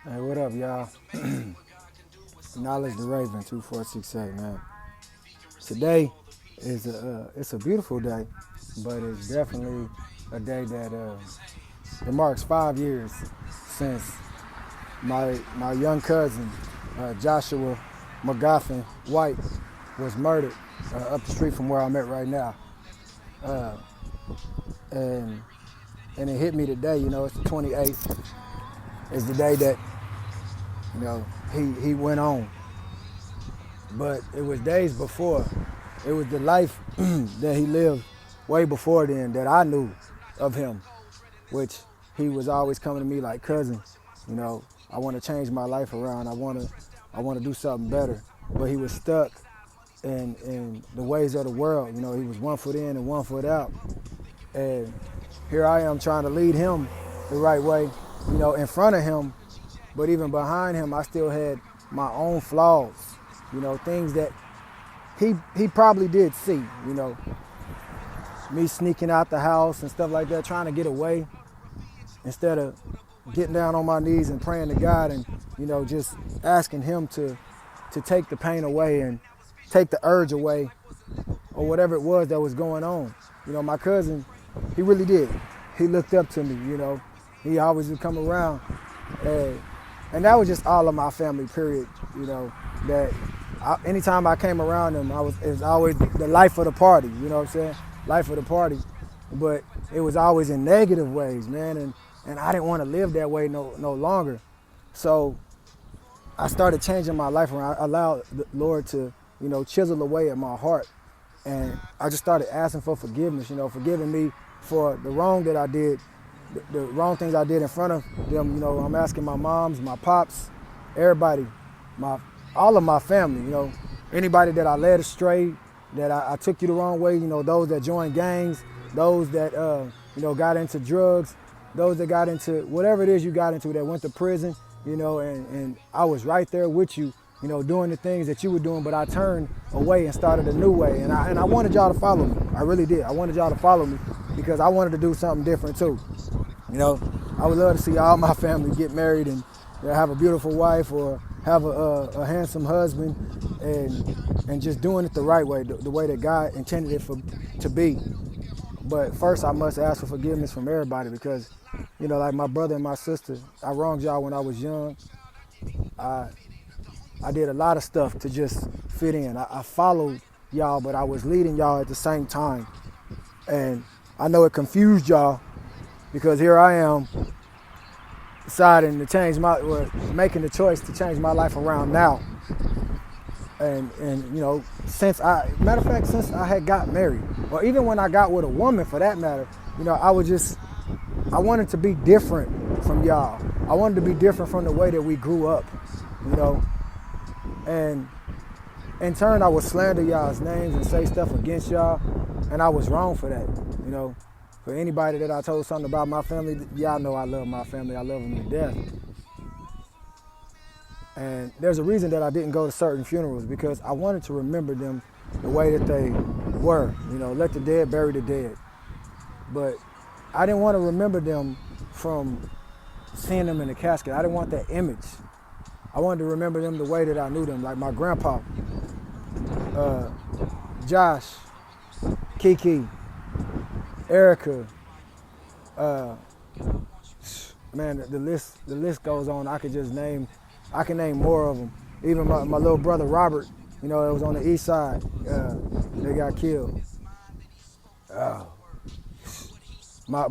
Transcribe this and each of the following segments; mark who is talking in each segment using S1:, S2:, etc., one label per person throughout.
S1: Hey, what up, y'all? Knowledge the Raven 2468, man. Today is it's a beautiful day, but it's definitely a day that it marks 5 years since my young cousin Joshua McGoffin White was murdered up the street from where I'm at right now, uh, and and it hit me today. It's the 28th. It's the day that he went on. But it was days before. It was the life that he lived way before then that I knew of him, which he was always coming to me like, cousin, you know, I want to change my life around. I want to do something better. But he was stuck in the ways of the world. He was 1 foot in and 1 foot out. And here I am trying to lead him the right way, in front of him, but even behind him, I still had my own flaws, things that he probably did see, me sneaking out the house and stuff like that, trying to get away instead of getting down on my knees and praying to God and, just asking him to take the pain away and take the urge away or whatever it was that was going on. My cousin, he really did. He looked up to me, He always would come around. And that was just all of my family, period, that anytime I came around them, it was always the life of the party, you know what I'm saying? Life of the party. But it was always in negative ways, man, and I didn't want to live that way no longer. So I started changing my life around. I allowed the Lord to, chisel away at my heart. And I just started asking for forgiveness, forgiving me for the wrong that I did, the wrong things I did in front of them. I'm asking my moms, my pops, everybody, all of my family, anybody that I led astray, that I took you the wrong way, those that joined gangs, those that, got into drugs, those that got into whatever it is you got into, that went to prison, and I was right there with you, doing the things that you were doing, but I turned away and started a new way. And I wanted y'all to follow me. I really did. I wanted y'all to follow me because I wanted to do something different too. I would love to see all my family get married and have a beautiful wife or have a handsome husband and just doing it the right way, the way that God intended it to be. But first I must ask for forgiveness from everybody because, like my brother and my sister, I wronged y'all when I was young. I did a lot of stuff to just fit in. I followed y'all, but I was leading y'all at the same time. And I know it confused y'all because here I am deciding to change making the choice to change my life around now. And since since I had got married, or even when I got with a woman for that matter, I wanted to be different from y'all. I wanted to be different from the way that we grew up, And in turn, I would slander y'all's names and say stuff against y'all, and I was wrong for that, For anybody that I told something about my family, y'all know I love my family. I love them to death. And there's a reason that I didn't go to certain funerals because I wanted to remember them the way that they were. Let the dead bury the dead. But I didn't want to remember them from seeing them in the casket. I didn't want that image. I wanted to remember them the way that I knew them, like my grandpa, Josh, Kiki, Erica, man, the list goes on. I can name more of them. Even my little brother Robert, it was on the east side. They got killed. My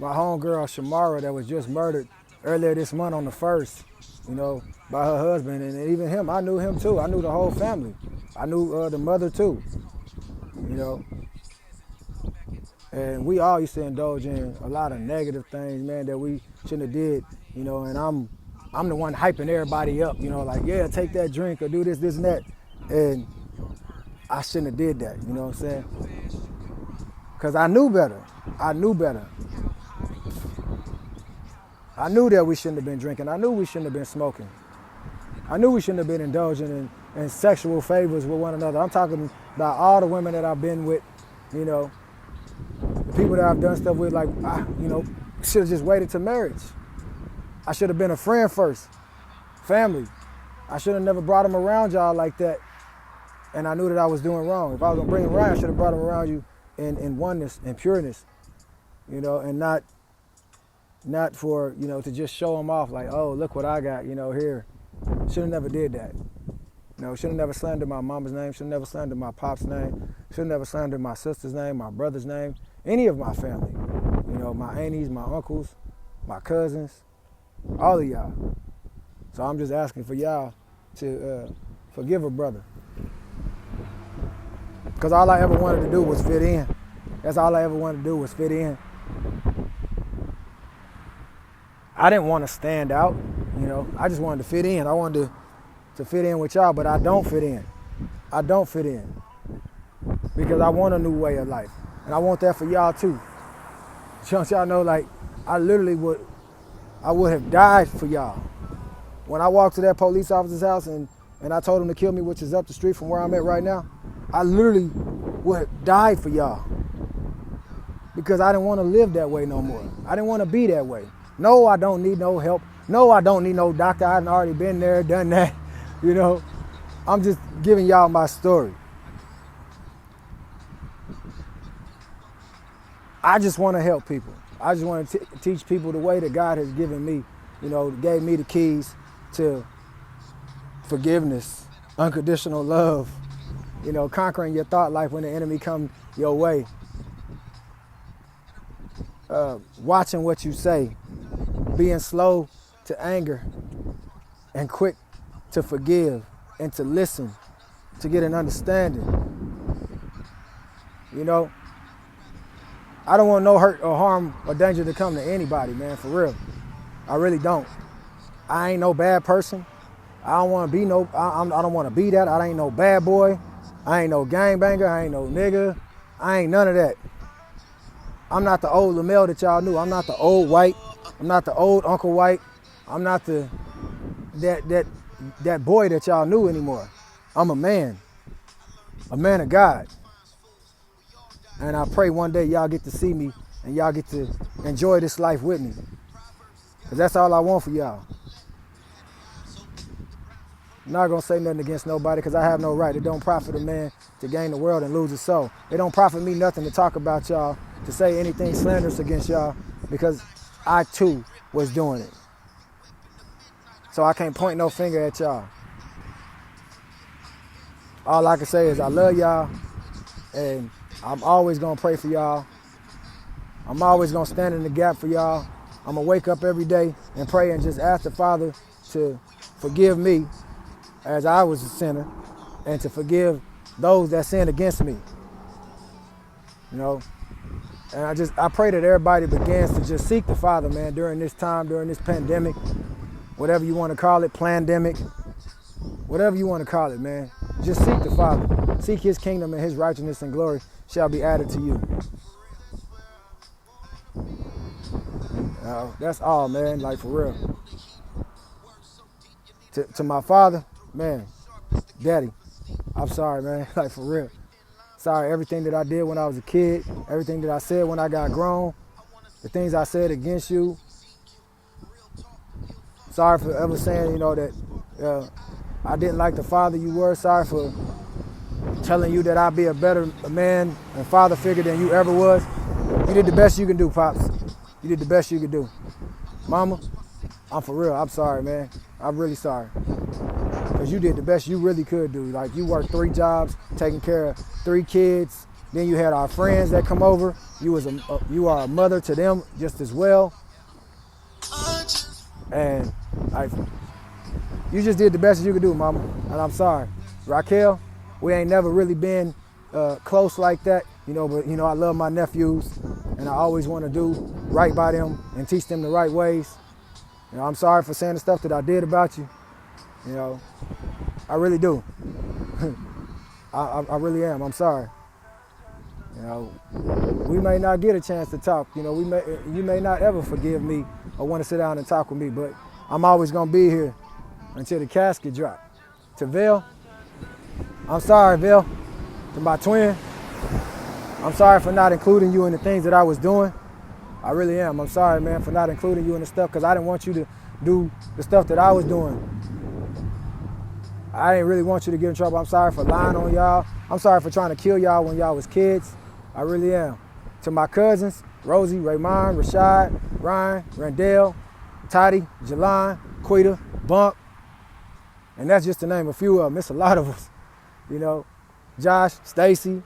S1: homegirl Shamara that was just murdered earlier this month on the 1st, by her husband, and even him. I knew him too. I knew the whole family. I knew the mother too. And we all used to indulge in a lot of negative things, man, that we shouldn't have did, and I'm the one hyping everybody up, like, yeah, take that drink or do this, and that. And I shouldn't have did that, you know what I'm saying? Because I knew better. I knew better. I knew that we shouldn't have been drinking. I knew we shouldn't have been smoking. I knew we shouldn't have been indulging in sexual favors with one another. I'm talking about all the women that I've been with, the people that I've done stuff with, like, should have just waited to marriage. I should have been a friend first. Family. I should have never brought them around y'all like that. And I knew that I was doing wrong. If I was gonna bring them around, I should have brought them around you in oneness and pureness, you know, and not for, you know, to just show them off like, oh, look what I got, you know, here. Should have never did that. You know, should have never slandered my mama's name, should have never slandered my pop's name, should have never slandered my sister's name, my brother's name, any of my family. You know, my aunties, my uncles, my cousins, all of y'all. So I'm just asking for y'all to forgive a brother. Because all I ever wanted to do was fit in. That's all I ever wanted to do was fit in. I didn't want to stand out, you know. I just wanted to fit in. I wanted to fit in with y'all, but I don't fit in. I don't fit in. Because I want a new way of life. And I want that for y'all too. Y'all know, like, I literally would have died for y'all. When I walked to that police officer's house and I told him to kill me, which is up the street from where I'm at right now, I literally would have died for y'all. Because I didn't want to live that way no more. I didn't want to be that way. No, I don't need no help. No, I don't need no doctor. I hadn't already been there, done that. You know, I'm just giving y'all my story. I just want to help people. I just want to teach people the way that God has given me, you know, gave me the keys to forgiveness, unconditional love, you know, conquering your thought life when the enemy comes your way. Watching what you say, being slow to anger and quick to forgive and to listen, to get an understanding. You know, I don't want no hurt or harm or danger to come to anybody, man, for real. I really don't. I ain't no bad person. I don't want to be no, I don't want to be that. I ain't no bad boy. I ain't no gangbanger. I ain't no nigga. I ain't none of that. I'm not the old Lamel that y'all knew. I'm not the old white. I'm not the old Uncle White. I'm not that boy that y'all knew anymore. I'm a man of God. And I pray one day y'all get to see me and y'all get to enjoy this life with me. Because that's all I want for y'all. I'm not going to say nothing against nobody because I have no right. It don't profit a man to gain the world and lose his soul. It don't profit me nothing to talk about y'all, to say anything slanderous against y'all, because I too was doing it. So I can't point no finger at y'all. All I can say is I love y'all, and I'm always going to pray for y'all. I'm always going to stand in the gap for y'all. I'm going to wake up every day and pray and just ask the Father to forgive me as I was a sinner and to forgive those that sin against me. You know? And I pray that everybody begins to just seek the Father, man, during this time, during this pandemic, whatever you want to call it, plandemic, whatever you want to call it, man. Just seek the Father. Seek his kingdom and his righteousness and glory shall be added to you. That's all, man, like for real. To my father, man, Daddy, I'm sorry, man, like for real. Sorry, everything that I did when I was a kid, everything that I said when I got grown, the things I said against you. Sorry for ever saying, you know, that I didn't like the father you were. Sorry for telling you that I'd be a better man and father figure than you ever was. You did the best you can do, Pops. You did the best you could do. Mama, I'm for real. I'm sorry, man. I'm really sorry. Because you did the best you really could do. Like, you worked 3 jobs, taking care of 3 kids. Then you had our friends that come over. You are a mother to them just as well. And you just did the best you could do, Mama. And I'm sorry. Raquel, we ain't never really been close like that, you know, but, you know, I love my nephews and I always want to do right by them and teach them the right ways. You know, I'm sorry for saying the stuff that I did about you. You know, I really do. I really am. I'm sorry. You know, we may not get a chance to talk. You know, you may not ever forgive me or want to sit down and talk with me, but I'm always going to be here until the casket drop. To Vel, I'm sorry, Vel. To my twin, I'm sorry for not including you in the things that I was doing. I really am. I'm sorry, man, for not including you in the stuff because I didn't want you do the stuff that I was doing. I didn't really want you to get in trouble. I'm sorry for lying on y'all. I'm sorry for trying to kill y'all when y'all was kids. I really am. To my cousins, Rosie, Raymond, Rashad, Ryan, Randell, Toddy, Jelon, Quita, Bunk, and that's just to name a few of them. It's a lot of us, you know. Josh, Stacy,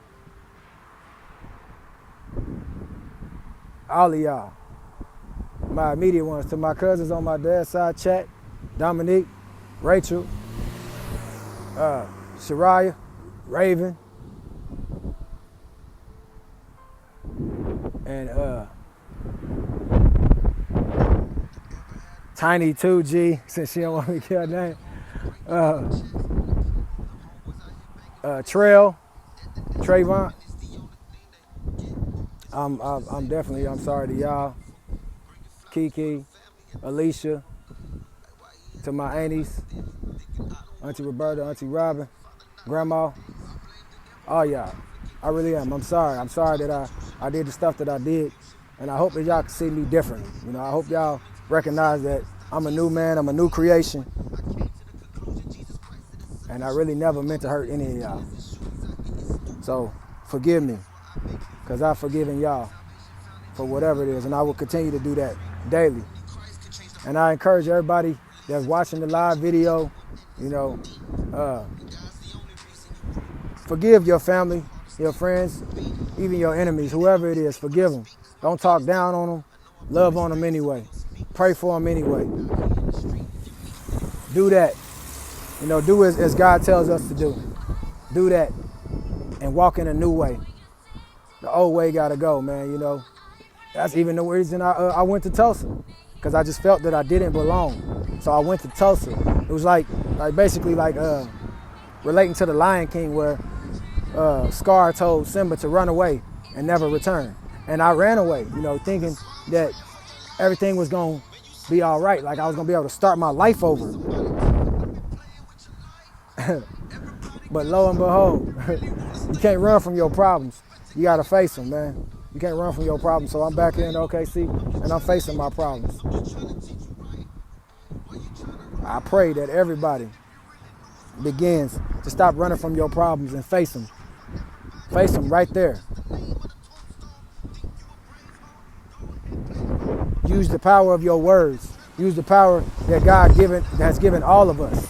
S1: all of y'all. My immediate ones. To my cousins on my dad's side, Chat, Dominique, Rachel, Shariah, Raven, and Tiny 2G, since she don't want me to get her name. Trayvon. I'm sorry to y'all. Kiki, Alicia, to my aunties, Auntie Roberta, Auntie Robin, Grandma, all y'all. I really am. I'm sorry. I'm sorry that I did the stuff that I did, and I hope that y'all can see me differently. You know, I hope y'all recognize that I'm a new man, I'm a new creation, and I really never meant to hurt any of y'all. So forgive me, because I've forgiven y'all for whatever it is, and I will continue to do that daily. And I encourage everybody that's watching the live video, you know, forgive your family, your friends, even your enemies, whoever it is, forgive them. Don't talk down on them. Love on them anyway. Pray for them anyway. Do that. You know, do as God tells us to do. Do that and walk in a new way. The old way gotta go, man, you know. That's even the reason I went to Tulsa, because I just felt that I didn't belong. So I went to Tulsa. It was like basically relating to the Lion King, where Scar told Simba to run away and never return. And I ran away, you know, thinking that everything was gonna be all right, like I was gonna be able to start my life over. But lo and behold, you can't run from your problems. You gotta face them, man. You can't run from your problems. So I'm back here in OKC and I'm facing my problems. I pray that everybody begins to stop running from your problems and face them. Face them right there. Use the power of your words. Use the power that God has given all of us.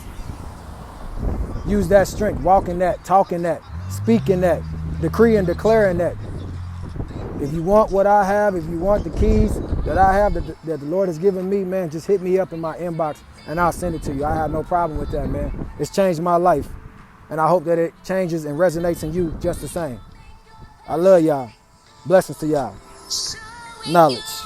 S1: Use that strength. Walk in that, talk in that, speak in that, decree and declare in that. If you want what I have, if you want the keys that I have that the Lord has given me, man, just hit me up in my inbox and I'll send it to you. I have no problem with that, man. It's changed my life. And I hope that it changes and resonates in you just the same. I love y'all. Blessings to y'all. Knowledge.